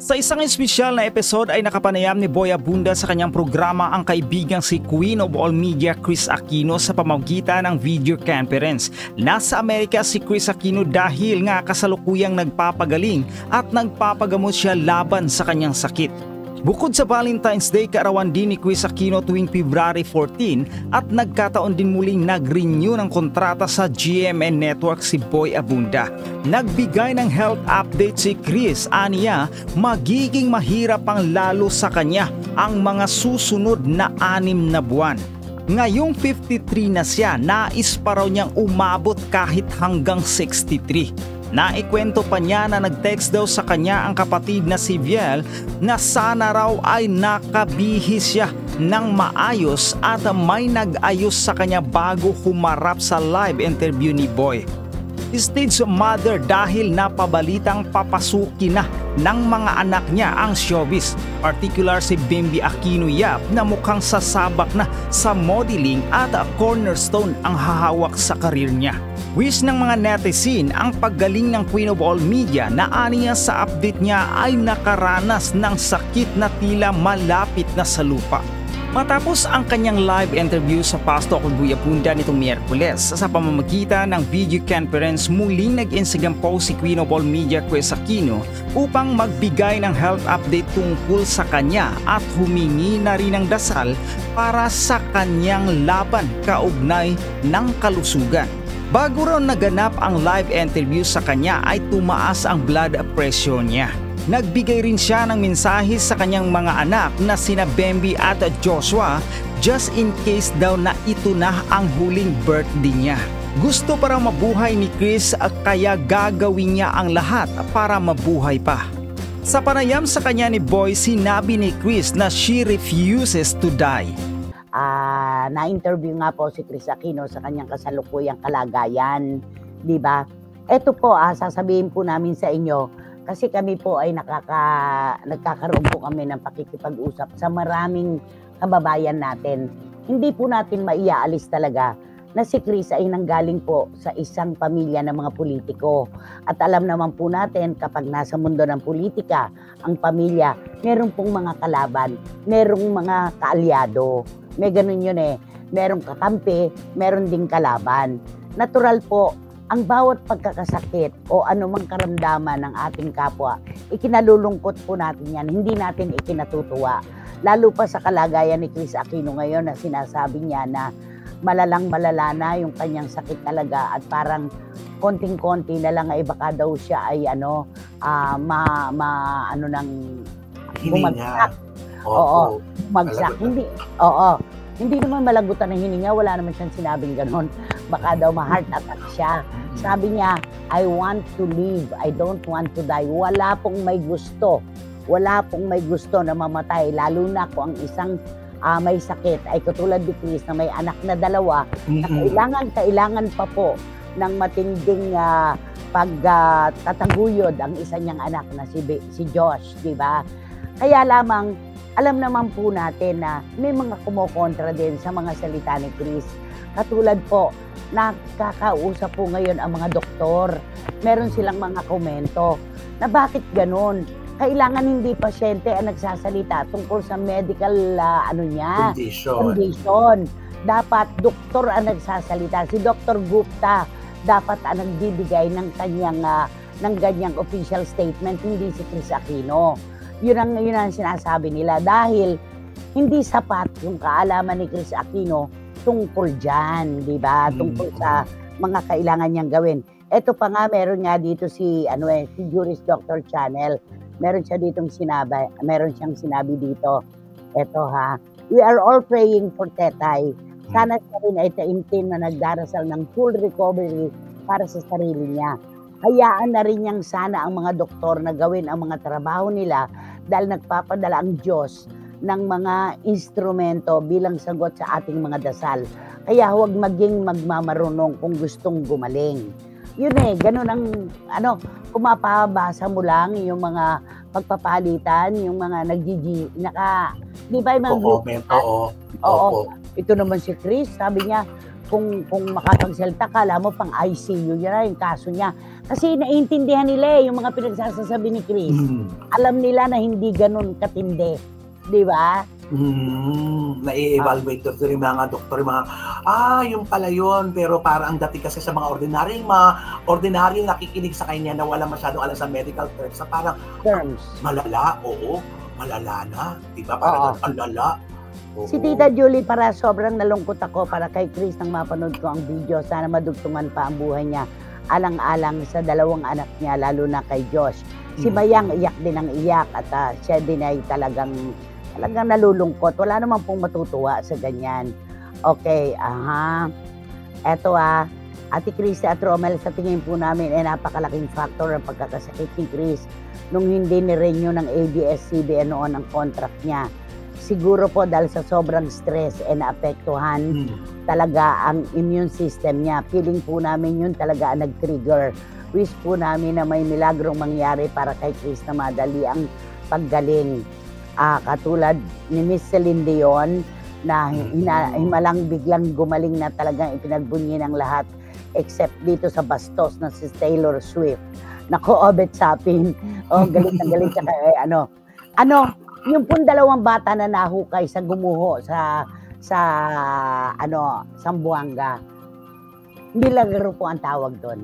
Sa isang espesyal na episode ay nakapanayam ni Boy Abunda sa kanyang programa ang kaibigang si Queen of All Media Kris Aquino sa pamamagitan ng video conference. Nasa Amerika si Kris Aquino dahil nga kasalukuyang nagpapagaling at nagpapagamot siya laban sa kanyang sakit. Bukod sa Valentine's Day, kaarawan din ni Kris Aquino tuwing February 14 at nagkataon din muling nag-renew ng kontrata sa GMA Network si Boy Abunda. Nagbigay ng health update si Kris, aniya magiging mahirap pang lalo sa kanya ang mga susunod na 6 na buwan. Ngayong 53 na siya, nais pa raw niyang umabot kahit hanggang 63. Naikwento pa niya na nag-text daw sa kanya ang kapatid na si Viel na sana raw ay nakabihis siya ng maayos at may nag-ayos sa kanya bago humarap sa live interview ni Boy. Stage mother dahil napabalitang papasukin na ng mga anak niya ang showbiz, particular si Bimbi Aquino Yap na mukhang sasabak na sa modeling at cornerstone ang hahawak sa karir niya. Wish ng mga netizen ang paggaling ng Queen of All Media na aniya sa update niya ay nakaranas ng sakit na tila malapit na sa lupa. Matapos ang kanyang live interview sa Pasto kay Boy Abunda nitong Miyerkules, sa pamamagitan ng video conference muling nag-Instagram post si Queen of All Media Kris Aquino upang magbigay ng health update tungkol sa kanya at humingi na rin ng dasal para sa kanyang laban kaugnay ng kalusugan. Bago raw naganap ang live interview sa kanya ay tumaas ang blood pressure niya. Nagbigay rin siya ng mensahe sa kanyang mga anak na sina Bembi at Joshua just in case daw na ito na ang huling birthday niya. Gusto para mabuhay ni Kris kaya gagawin niya ang lahat para mabuhay pa. Sa panayam sa kanya ni Boy, sinabi ni Kris na she refuses to die. Na-interview nga po si Kris Aquino sa kanyang kasalukuyang kalagayan, di ba? Ito po, sasabihin po namin sa inyo, kasi kami po ay nagkakaroon po kami ng pakikipag-usap sa maraming kababayan natin. Hindi po natin maiaalis talaga na si Kris ay nanggaling po sa isang pamilya ng mga politiko. At alam naman po natin kapag nasa mundo ng politika, ang pamilya, meron pong mga kalaban, merong mga kaalyado. May ganun yun eh. Merong kakampi, meron ding kalaban. Natural po, ang bawat pagkakasakit o anumang karamdaman ng ating kapwa, ikinalulungkot po natin yan. Hindi natin ikinatutuwa. Lalo pa sa kalagayan ni Kris Aquino ngayon na sinasabi niya na malalang-malala na yung kanyang sakit talaga at parang konting-konti na lang ay baka daw siya ay bumagsak. Oo, bumagsak. Hindi naman malagutan ng hininga, wala naman siyang sinabing ganon. Baka daw ma-heart attack siya. Sabi niya, I want to live, I don't want to die. Wala pong may gusto na mamatay, lalo na kung ang isang may sakit ay katulad ni Kris na may anak na 2 na kailangan pa po ng matinding pagtataguyod ang isa niyang anak na si Josh, di ba? Kaya lamang alam naman po natin na may mga kumokontra din sa mga salita ni Kris. Katulad po, nakakausap po ngayon ang mga doktor. Meron silang mga komento na bakit ganun? Kailangan hindi pasyente ang nagsasalita tungkol sa medical condition. Dapat doktor ang nagsasalita. Si Dr. Gupta dapat ang nagbibigay ng ganyang official statement, hindi si Kris Aquino. Yun ang sinasabi nila dahil hindi sapat yung kaalaman ni Kris Aquino tungkol dyan, di ba? Tungkol sa mga kailangan niyang gawin. Ito pa nga, meron nga dito si Juris Doctor Channel. Meron siyang sinabi dito. Ito we are all praying for Tetay. Sana siya rin ay taimtim na nagdarasal ng full recovery para sa sarili niya. Hayaan na rin niyang sana ang mga doktor na gawin ang mga trabaho nila dahil nagpapadala ang Diyos ng mga instrumento bilang sagot sa ating mga dasal. Kaya huwag maging magmamarunong kung gustong gumaling. Yun ganun ang kung mapabasa mo lang yung mga pagpapalitan, yung mga di ba yung mga comment, oo. Ito naman si Kris, sabi niya, kung makapagsalita, kala mo pang ICU yun na yung kaso niya. Kasi naiintindihan nila yung mga pinagsasabi ni Chris. Alam nila na hindi ganun katindi. Di ba? Na-i-evaluate ko yung mga doktor, yung mga, yung pala yun, pero parang ang dating kasi sa mga ordinaryong nakikinig sa kanya na wala masyadong alam sa medical terms, sa parang, malala, oo, malala na, di ba? Parang ang lala. Si Tita Julie, para sobrang nalungkot ako para kay Chris nang mapanood ko ang video. Sana madugtungan pa ang buhay niya. Alang-alang sa dalawang anak niya, lalo na kay Josh. Si Mayang iyak din ang iyak at siya din ay talagang nalulungkot. Wala naman pong matutuwa sa ganyan. Okay, eto Ate Chris at Romel, sa tingin po namin ay napakalaking factor ang pagkakasakit ni Chris nung hindi ni-renew ng ABS-CBN noon ang contract niya. Siguro po dahil sa sobrang stress and naapektuhan talaga ang immune system niya. Feeling po namin yun talaga ang nag-trigger. Wish po namin na may milagrong mangyari para kay Chris na madali ang paggaling. Katulad ni Miss Celine Dion na himalang biglang gumaling na talagang ipinagbunyi ng lahat except dito sa bastos na si Taylor Swift. Nako, Obet Sapin. Galit na galit siya kay yung pong dalawang bata na nahukay sa gumuho sa Zamboanga. Milagro po ang tawag doon.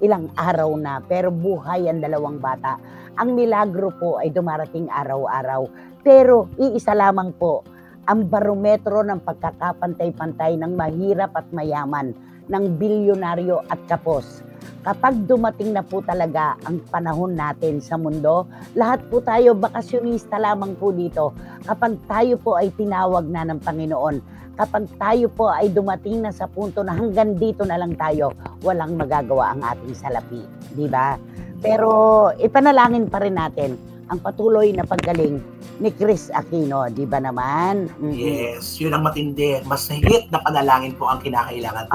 Ilang araw na, pero buhay ang dalawang bata. Ang milagro po ay dumarating araw-araw. Pero iisa lamang po ang barometro ng pagkakapantay-pantay ng mahirap at mayaman, ng bilyonaryo at kapos. Kapag dumating na po talaga ang panahon natin sa mundo, lahat po tayo bakasyonista lamang po dito. Kapag tayo po ay tinawag na ng Panginoon, kapag tayo po ay dumating na sa punto na hanggang dito na lang tayo, walang magagawa ang ating salapi. Di ba? Pero ipanalangin pa rin natin ang patuloy na paggaling ni Chris Aquino, di ba naman? Yes, yun ang matindi. Mas higit na panalangin po ang kinakailangan.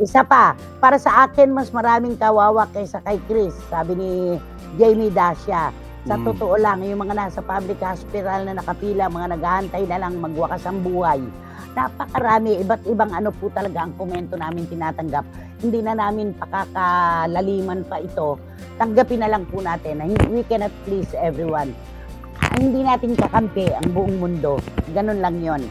Isa pa, para sa akin, mas maraming kawawa kaysa kay Chris. Sabi ni Jamie Dacia, sa totoo lang, yung mga nasa public hospital na nakapila, mga naghahantay na lang magwakas ang buhay. Napakarami, iba't ibang po talaga ang komento namin tinatanggap. Hindi na namin pakakalaliman pa ito. Tanggapin na lang po natin na we cannot please everyone. Hindi natin kakampi ang buong mundo. Ganun lang yon.